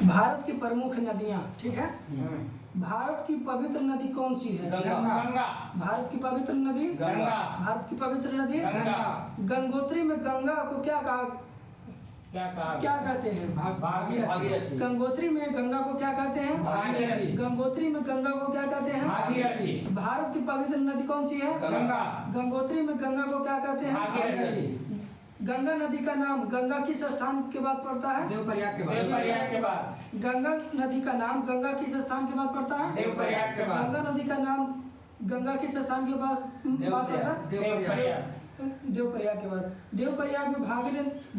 भारत की प्रमुख नदियाँ, ठीक है। भारत की पवित्र नदी कौन सी है? गंगा। भारत की पवित्र नदी गंगा। भारत की पवित्र नदी गंगा। गंगोत्री में गंगा को क्या कहते हैं? भागीरथी। गंगोत्री में गंगा को क्या कहते हैं? भागीरथी। गंगोत्री में गंगा को क्या कहते हैं? भागीरथी। भारत की पवित्र नदी कौन सी है? गंगा। गंगोत्री में गंगा को क्या कहते हैं? भागीरथी। गंगा नदी का नाम गंगा किस स्थान के बाद पड़ता है? देवप्रयाग के बाद। गंगा नदी का नाम गंगा किस स्थान के बाद पड़ता है? देवप्रयाग के बाद। गंगा नदी का नाम गंगा किस स्थान के बाद पड़ता है? देवप्रयाग के बाद। देवप्रयाग में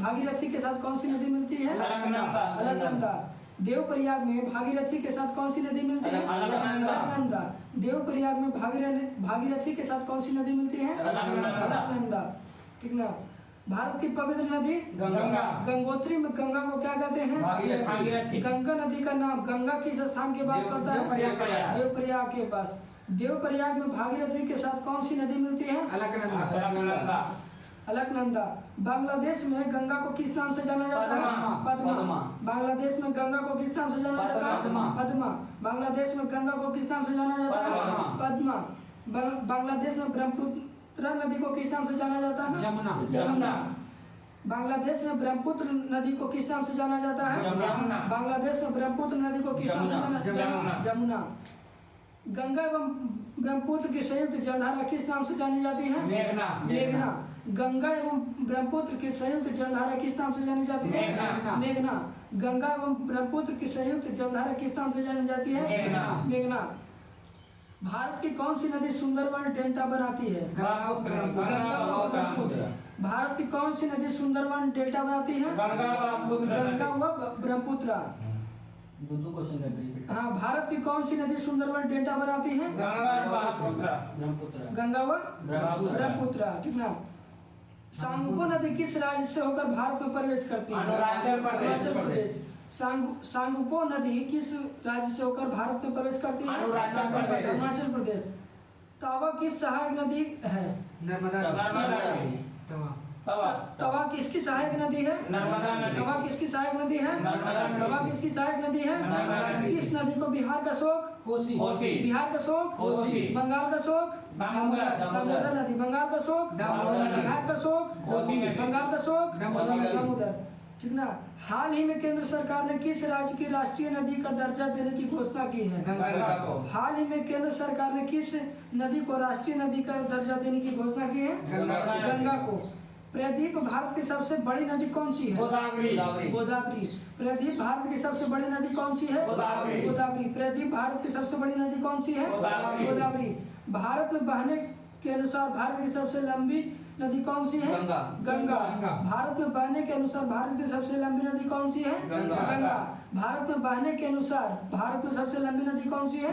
भागीरथी के साथ कौन सी नदी मिलती है? अलकनंदा। देवप्रयाग में भागीरथी के साथ कौन सी नदी मिलती है? अलकनंदा। देवप्रयाग में भागीरथी के साथ कौन सी नदी मिलती है? अलकनंदा, ठीक ना। भारत की पवित्र नदी गंगा। गंगोत्री में गंगा को क्या कहते हैं? भागीरथी। गंगा नदी का नाम गंगा किस स्थान के बाद पड़ता है? देवप्रयाग के पास। देवप्रयाग में भागीरथी के साथ कौन सी नदी मिलती है? अलकनंदा। बांग्लादेश में गंगा को किस नाम से जाना जाता है? पद्मा। बांग्लादेश में गंगा को किस नाम से जाना जाता है? पद्मा। बांग्लादेश में गंगा को किस नाम से जाना जाता है? पद्मा। बांग्लादेश में ब्रह्मपुत्र नदी को किस नाम से जाना जाता है? जमुना। बांग्लादेश में ब्रह्मपुत्र नदी को किस नाम से जाना जाता है? बांग्लादेश में ब्रह्मपुत्र नदी को किस नाम से जाना जाता है? जमुना। गंगा एवं ब्रह्मपुत्र की संयुक्त जलधारा किस नाम से जानी जाती है? मेघना। गंगा एवं ब्रह्मपुत्र की संयुक्त जलधारा किस नाम से जानी जाती है? मेघना। गंगा एवं ब्रह्मपुत्र की संयुक्त जलधारा किस नाम से जानी जाती है? मेघना। भारत की कौन सी नदी सुंदरवन डेल्टा बनाती है? गंगा व ब्रह्मपुत्र। भारत की कौन सी नदी सुंदरवन डेल्टा बनाती है? गंगा व ब्रह्मपुत्र। दो क्वेश्चन कर रही हाँ, भारत की कौन सी नदी सुंदरवन डेल्टा बनाती है? गंगा व ब्रह्मपुत्र, ठीक ना। सांगपो नदी किस राज्य से होकर भारत में प्रवेश करती है? अरुणाचल प्रदेश। सांगपो नदी किस राज्य से होकर भारत में प्रवेश करती है? अरुणाचल प्रदेश। तवा किस सहायक नदी है? तवा किसकी सहायक नदी है? तवा किसकी सहायक नदी है? तवा किसकी सहायक नदी है? किस नदी को बिहार का शोक? कोसी। बिहार का शोक? कोसी। बंगाल का शोक? दामोदर नदी। बंगाल का शोक? बिहार का शोक? बंगाल का शोक? दामोदर, ठीक ना। हाल ही में केंद्र सरकार ने किस राज्य की राष्ट्रीय नदी का दर्जा देने की घोषणा की है? हाल ही में केंद्र सरकार ने किस नदी को राष्ट्रीय नदी का दर्जा देने की घोषणा की है? गंगा को। प्रदीप भारत की सबसे बड़ी नदी कौन सी है? गोदावरी। प्रदीप भारत की सबसे बड़ी नदी कौन सी है? गोदावरी। प्रदीप भारत की सबसे बड़ी नदी कौन सी है? गोदावरी। भारत में बहने के अनुसार भारत की सबसे लंबी नदी कौन सी है? गंगा। भारत में बहने के अनुसार भारत की सबसे लंबी नदी कौन सी है? गंगा। भारत में बहने के अनुसार भारत में सबसे लंबी नदी कौन सी है?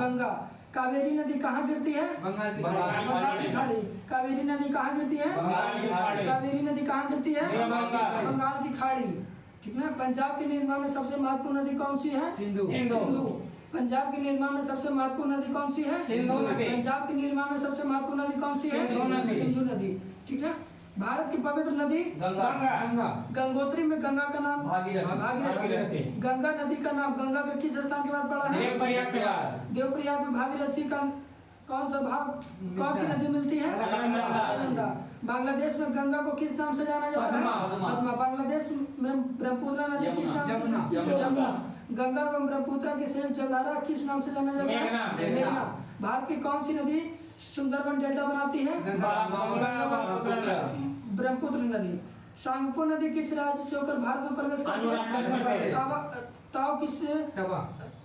गंगा। कावेरी नदी कहाँ गिरती है? बंगाल की खाड़ी। कावेरी नदी कहाँ गिरती है? कावेरी नदी कहाँ गिरती है? बंगाल की खाड़ी, ठीक ना। पंजाब के निर्माण में सबसे महत्वपूर्ण नदी कौन सी है? सिंधु। पंजाब के निर्माण में सबसे महत्वपूर्ण नदी कौन सी है? पंजाब के निर्माण में सबसे महत्वपूर्ण नदी कौन सी है? सिंधु नदी, ठीक है। भारत की पवित्र नदी गंगा। गंगोत्री में गंगा का नाम भागीरथी। गंगा नदी का नाम गंगा के किस स्थान के बाद पड़ा है? देवप्रयाग में भागीरथी का कौन सी नदी मिलती है? अलकनंदा। बांग्लादेश में गंगा को किस नाम से जाना जाता है? पद्मा। बांग्लादेश में ब्रह्मपुत्र नदी किस नाम से? जमुना। गंगा एवं ब्रह्मपुत्र की संयुक्त जलधारा किस नाम से जाना जाता है? मेघना। भारत की कौन सी नदी सुंदरवन डेल्टा बनाती है? ब्रह्मपुत्र नदी। सांगपो नदी किस राज्य से होकर भारत में प्रवेश करती है?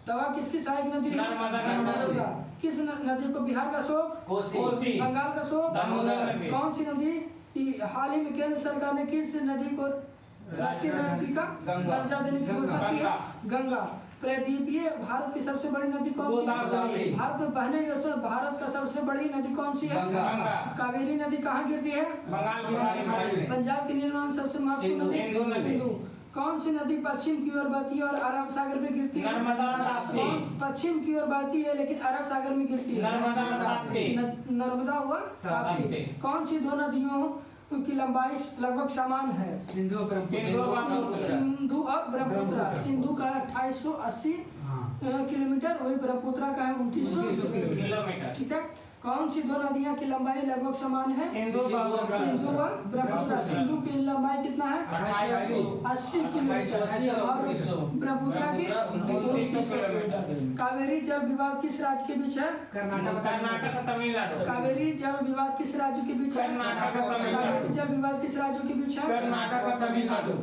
तवा किसकी सहायक नदी है? नर्मदा। किस नदी को बिहार का शोक? कोसी। बंगाल का शोक? कौन सी नदी हाल ही में केंद्र सरकार ने किस नदी को राष्ट्रीय नदी का दर्जा देने की घोषणा की है? गंगा। प्रदीपीय भारत की सबसे बड़ी नदी कौन सी है? भारत में बहने के भारत का सबसे बड़ी नदी कौन सी है? कावेरी नदी कहाँ गिरती है? पंजाब के निर्माण में सबसे महत्वपूर्ण नदी सिंधु। कौन सी नदी पश्चिम की ओर बहती है और अरब सागर में गिरती है? पश्चिम की ओर बहती है लेकिन अरब सागर में गिरती है। नर्मदा हुआ ताप्ती। कौन सी दो नदियों की लंबाई लगभग समान है? सिंधु और सिंधु और ब्रह्मपुत्र। सिंधु का 2880 किलोमीटर, वही ब्रह्मपुत्र का है 2900 किलोमीटर। ठीक है। कौन सी दो नदियां की लंबाई लगभग समान है? सिंधु व ब्रह्मपुत्र। सिंधु की लंबाई कितना है? 80 किलोमीटर और ब्रह्मपुत्र की 2900 किलोमीटर। कावेरी जल विवाद किस राज्य के बीच है? कर्नाटक और तमिलनाडु। कावेरी जल विवाद किस राज्य के बीच है? कर्नाटक और तमिलनाडु। कावेरी जल विवाद किस राज्यों के बीच है? कर्नाटक और तमिलनाडु।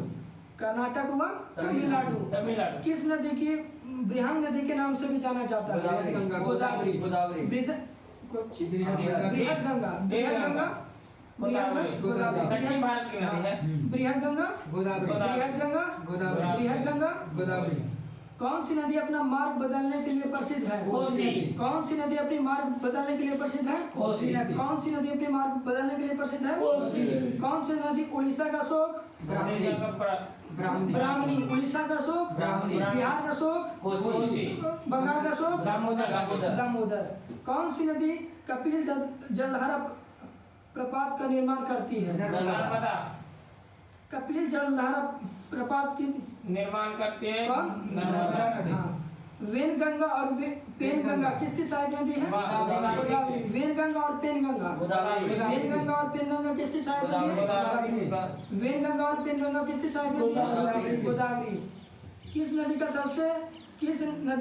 कर्नाटक व तमिलनाडु। किस नदी की बृहंग नदी के नाम से भी जाना जाता है? गोदावरी। बृहद गंगा। गोदावरी। दक्षिण भारत की नदी है। बृहद गंगा। बृहद गंगा। बृहद गंगा। गोदावरी। कौन सी नदी अपना मार्ग बदलने के लिए प्रसिद्ध है? कोसी। कौन सी नदी अपनी मार्ग बदलने के लिए प्रसिद्ध है? कोसी नदी। कौन सी नदी अपनी मार्ग बदलने के लिए प्रसिद्ध है? कोसी। कौन सी नदी उड़ीसा का शोक? ब्राह्मणी। उड़ीसा का शोक? बिहार का शोक? कोसी। बंगाल का शोक? दामोदर। दामोदर। कौन सी नदी कपिल जलधारा प्रपात का निर्माण करती है? नर्मदा। कपिल जलधारा प्रपात की निर्माण करती है कौन? नर्मदा नदी। वेनगंगा और पेनगंगा किसकी सहायक नदी है? गोदावरी। वेनगंगा और पेनगंगा। वेनगंगा और पेनगंगा किसकी सहायक नदी है? वेनगंगा और पेनगंगा किसकी सहायक नदी है? गोदावरी। किस नदी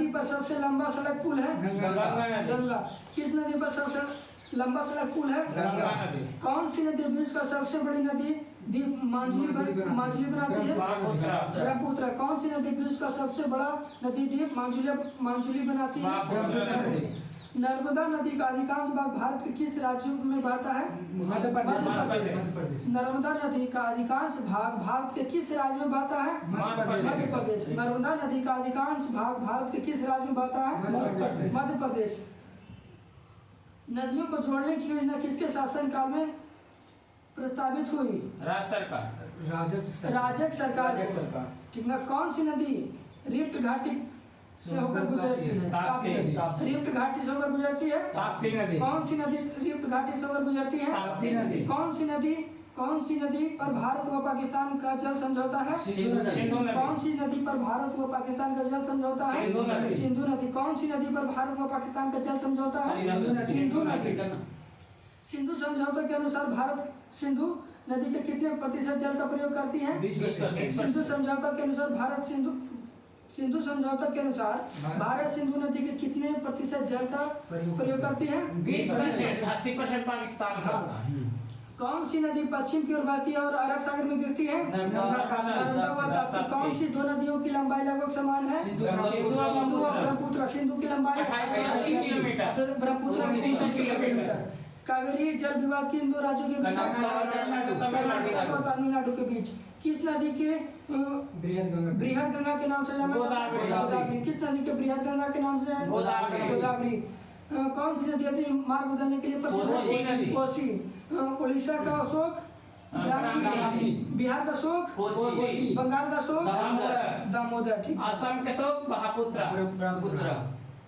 पर सबसे लंबा सड़क पुल है? गंगा। किस नदी पर सबसे लंबा सड़क पुल है? गंगा नदी। कौन सी नदी विश्व का सबसे बड़ी नदी द्वीप मांजुली बनाती है? ब्रह्मपुत्र। कौन सी नदी विश्व का सबसे बड़ा नदी द्वीप मांजुली बनाती है? नर्मदा नदी का अधिकांश भाग भारत के किस राज्य में बहता है? मध्य प्रदेश। नर्मदा नदी का अधिकांश भाग भारत के किस राज्य में बहता है? मध्य प्रदेश। नर्मदा नदी का अधिकांश भाग भारत के किस राज्य में बहता है? मध्य प्रदेश। नदियों को जोड़ने की योजना किसके शासनकाल में प्रस्तावित हुई? राजग सरकार। ठीक ना। कौन सी नदी रिफ्ट घाटी से होकर गुजरती है? ताप्ती। रिफ्ट घाटी से होकर गुजरती है? ताप्ती नदी। कौन सी नदी रिफ्ट घाटी से होकर गुजरती है? ताप्ती नदी। कौन सी नदी पर भारत व पाकिस्तान का जल समझौता है? सिंधु नदी। कौन सी नदी पर भारत व पाकिस्तान का जल समझौता है? सिंधु नदी। सिंधु नदी। कौन सी नदी पर भारत व पाकिस्तान का जल समझौता है? सिंधु नदी। सिंधु समझौते के अनुसार भारत सिंधु नदी के कितने प्रतिशत जल का प्रयोग करती है? 20%। सिंधु समझौता के अनुसार सिंधु समझौता के अनुसार भारत सिंधु नदी के कितने प्रतिशत जल का प्रयोग करती है? 20%। 80% पाकिस्तान का। कौन सी नदी पश्चिम की ओर बहती है और अरब सागर में गिरती है? नर्मदा व ताप्ती। कौन सी दो नदियों की लंबाई लगभग समान है? सिंधु और ब्रह्मपुत्र। सिंधु की लंबाई 2880 किलोमीटर। ब्रह्मपुत्र की 2900 किलोमीटर। कावेरी जल विवाद किन दो राज्यों के बीच? कर्नाटक और तमिलनाडु के बीच। किस नदी के बृहद गंगा के नाम से जाना? गोदावरी। किस नदी के बृहद गंगा के नाम से जाना? गोदावरी। कौन सी नदी अपनी मार्ग बदलने के लिए प्रसिद्ध है? कोसी। उड़ीसा का अशोक? ब्राह्मणी। बिहार का शोक? बंगाल का शोक? दामोदर। ठीक। असम के शोक ब्रह्मपुत्र।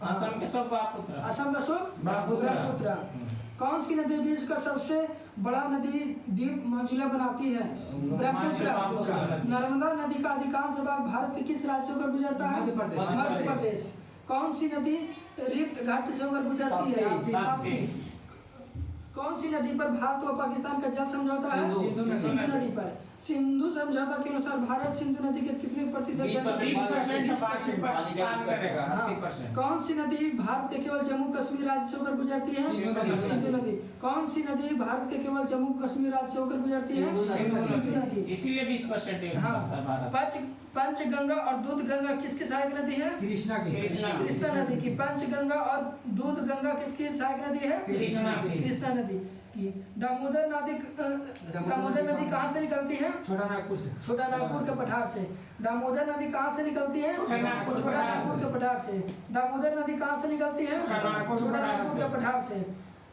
असम के शोक ब्रह्मपुत्र। असम का शोक? ब्रह्मपुत्र। कौन सी नदी विश्व का सबसे बड़ा नदी द्वीप मांजुला बनाती है? ब्रह्मपुत्र। नर्मदा नदी का अधिकांश भाग भारत के किस राज्य से होकर गुजरता है? मध्य प्रदेश। कौन सी नदी रिफ्ट घाटी से होकर गुजरती है? ताप्ती। कौन सी नदी पर भारत और पाकिस्तान का जल समझौता है? सिंधु नदी पर। सिंधु समझौता के अनुसार भारत सिंधु नदी के कितने प्रतिशत जल? 20%। पाकिस्तान करेगा 80%। कौन सी नदी भारत के केवल जम्मू कश्मीर राज्य से होकर गुजरती है? सिंधु नदी। कौन सी नदी भारत के केवल जम्मू कश्मीर राज्य से होकर गुजरती है? सिंधु नदी। इसीलिए 20% पंचगंगा और दूध गंगा किसकी सहायक नदी है? कृष्णा नदी की। पंचगंगा और दूध गंगा किसकी सहायक नदी है? कृष्णा नदी की। दामोदर नदी कहाँ से निकलती है? छोटा नागपुर के पठार से। दामोदर नदी कहाँ से निकलती है? छोटा नागपुर के पठार से। दामोदर नदी कहाँ से निकलती है? छोटा नागपुर के पठार से।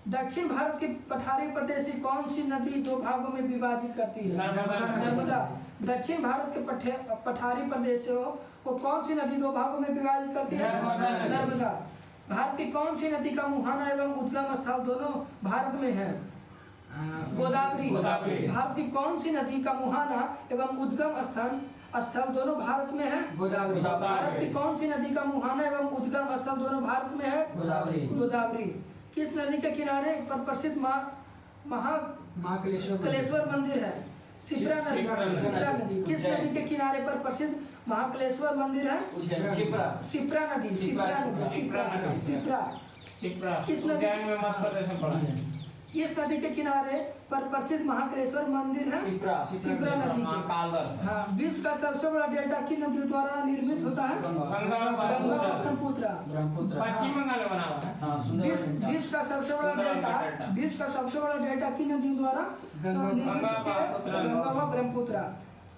दक्षिण भारत के पठारी प्रदेश कौन सी नदी दो भागों में विभाजित करती है? नर्मदा। दक्षिण भारत के पठारी प्रदेश को कौन सी नदी दो भागों में विभाजित करती है? नर्मदा। भारत की कौन सी नदी का मुहाना एवं उद्गम स्थल दोनों भारत में है? गोदावरी। गोदावरी। भारत की कौन सी नदी का मुहाना एवं उद्गम स्थल दोनों भारत में है? गोदावरी। भारत की कौन सी नदी का मुहाना एवं उद्गम स्थल दोनों भारत में है? गोदावरी। गोदावरी। किस नदी के किनारे पर प्रसिद्ध महाकालेश्वर महाकालेश्वर मंदिर है? शिप्रा नदी। शिप्रा नदी। किस नदी के किनारे पर प्रसिद्ध महाकालेश्वर मंदिर है? शिप्रा नदी। शिप्रा नदी। शिप्रा। शिप्रा किस नदी- उज्जैन में मध्य प्रदेश में पड़ा है। किस नदी के किनारे पर प्रसिद्ध महाकालेश्वर मंदिर है? शिप्रा नदी के। महाकाल दर्शन। हाँ, विश्व का सबसे बड़ा डेल्टा किन नदियों द्वारा निर्मित होता है? गंगा गंगा और ब्रह्मपुत्र। ब्रह्मपुत्र। पश्चिम बंगाल में बना हुआ है। विश्व का सबसे बड़ा सुंदर डेल्टा डेल्टा। विश्व का सबसे बड़ा डेल्टा किन नदियों द्वारा निर्मित गंगा, होती है? ब्रह्मपुत्र। गंगा व ब्रह्मपुत्र।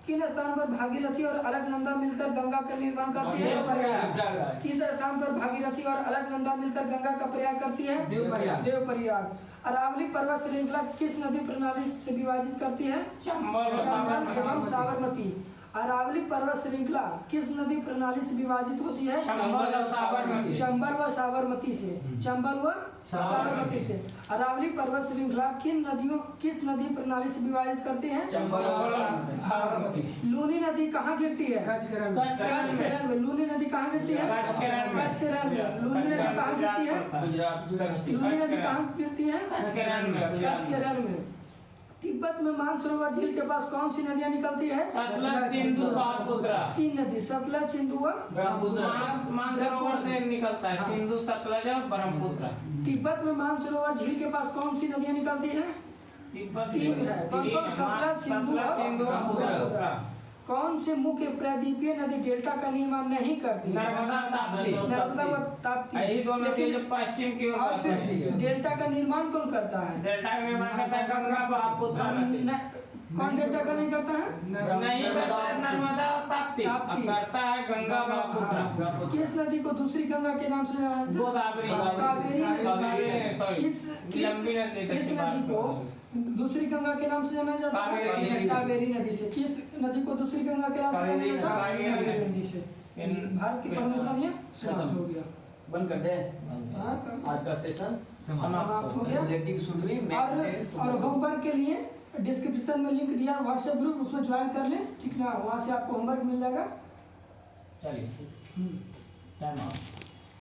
किन स्थान पर भागीरथी और अलकनंदा मिलकर गंगा का निर्माण करती है? देवप्रयाग। किस स्थान पर भागीरथी और अलकनंदा मिलकर गंगा का प्रयाग करती है? देवप्रयाग। देवप्रयाग। अरावली पर्वत श्रृंखला किस नदी प्रणाली से विभाजित करती है? चंबल चंबल एवं साबरमती। अरावली पर्वत श्रृंखला किस नदी प्रणाली से विभाजित होती है? चंबल और साबरमती। चंबल व साबरमती से। चंबल व साबरमती से। अरावली पर्वत श्रृंखला किस नदी प्रणाली से विभाजित करती है? चंबल और साबरमती। लूनी नदी कहाँ गिरती है? कच्छ के रण। कच्छ के रण में। लूनी नदी कहाँ गिरती है? कच्छ के रण में। कच्छ के रण में। लूनी नदी कहाँ गिरती है? लूनी नदी कहाँ गिरती है? कच्छ के रण में। कच्छ के रण में। तिब्बत में मानसरोवर झील के पास कौन सी नदियाँ निकलती है? सतलज, सिंधु, ब्रह्मपुत्र। तीन नदी, सतलज, सिंधु व मानसरोवर से निकलता है सिंधु, सतलज और ब्रह्मपुत्र। तिब्बत में मानसरोवर झील के पास कौन सी नदियाँ निकलती है? तिब्बत तीन है। कौन कौन? सतलज, सिंधु और ब्रह्मपुत्र। कौन से मुख्य प्रायद्वीपीय नदी डेल्टा का निर्माण नहीं करती? नर्मदा, ताप्ती। नर्मदा व ताप्ती। यही दोनों नदियां जो लेकिन पश्चिम की ओर और फिर बहती हैं। डेल्टा का निर्माण कौन करता है? डेल्टा का निर्माण करता है गंगा, ब्रह्मपुत्र नदी। कौन डेल्टा का नहीं करता है? नहीं करता है नर्मदा और ताप्ती। ताप्ती। अब करता है गंगा, ब्रह्मपुत्र। किस नदी को दूसरी गंगा के नाम से जाना जाता है? गोदावरी। कावेरी नदी। कावेरी, sorry। लंबी नदी थी, किस सीमा नदी को दूसरी गंगा के नाम से जाना जाता है? कावेरी। कावेरी नदी से। किस नदी को दूसरी गंगा के नाम से जाना जाता है? कावेरी नदी। कावेरी नदी से। भारत की प्रमुख नदियाँ समाप्त हो गया। बंद कर दे हाँ, आज का सेशन समाप्त हो गया। रिलेटिंग शुड बी और होमवर्क के लिए डिस्क्रिप्शन में लिंक दिया व्हाट्सएप ग्रुप, उसमें ज्वाइन कर लें, ठीक ना? वहाँ से आपको होमवर्क मिल जाएगा। चलिए टाइम आउट।